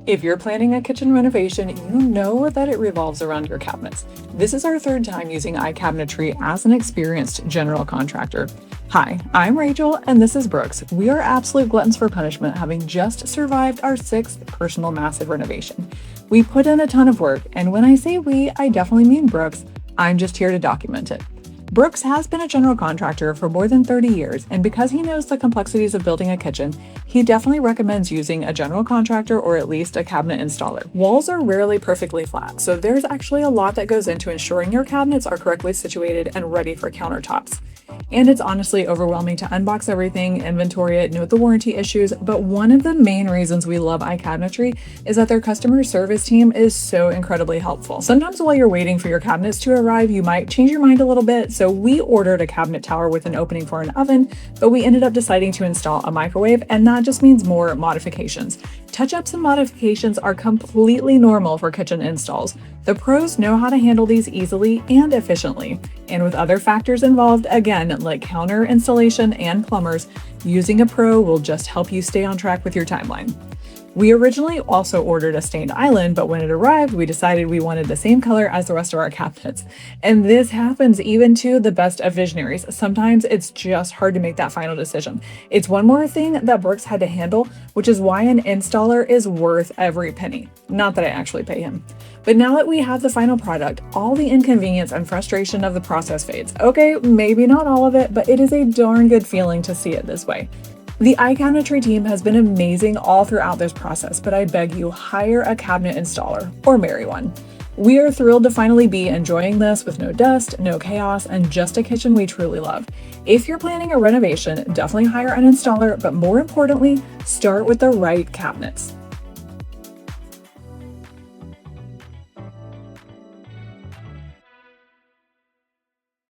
If you're planning a kitchen renovation, you know that it revolves around your cabinets. This is our third time using iCabinetry as an experienced general contractor. Hi, I'm Rachel, and this is Brooks. We are absolute gluttons for punishment, having just survived our sixth personal massive renovation. We put in a ton of work, and when I say we, I definitely mean Brooks. I'm just here to document it. Brooks has been a general contractor for more than 30 years, and because he knows the complexities of building a kitchen, he definitely recommends using a general contractor or at least a cabinet installer. Walls are rarely perfectly flat, so there's actually a lot that goes into ensuring your cabinets are correctly situated and ready for countertops. And it's honestly overwhelming to unbox everything, inventory it, note the warranty issues, but one of the main reasons we love iCabinetry is that their customer service team is so incredibly helpful. Sometimes while you're waiting for your cabinets to arrive, you might change your mind a little bit, so we ordered a cabinet tower with an opening for an oven, but we ended up deciding to install a microwave, and that just means more modifications. Touch-ups and modifications are completely normal for kitchen installs. The pros know how to handle these easily and efficiently. And with other factors involved, again, like counter installation and plumbers, using a pro will just help you stay on track with your timeline. We originally also ordered a stained island, but when it arrived, we decided we wanted the same color as the rest of our cabinets. And this happens even to the best of visionaries. Sometimes it's just hard to make that final decision. It's one more thing that Brooks had to handle, which is why an installer is worth every penny. Not that I actually pay him. But now that we have the final product, all the inconvenience and frustration of the process fades. Okay, maybe not all of it, but it is a darn good feeling to see it this way. The iCabinetry team has been amazing all throughout this process, but I beg you, hire a cabinet installer or marry one. We are thrilled to finally be enjoying this with no dust, no chaos, and just a kitchen we truly love. If you're planning a renovation, definitely hire an installer, but more importantly, start with the right cabinets.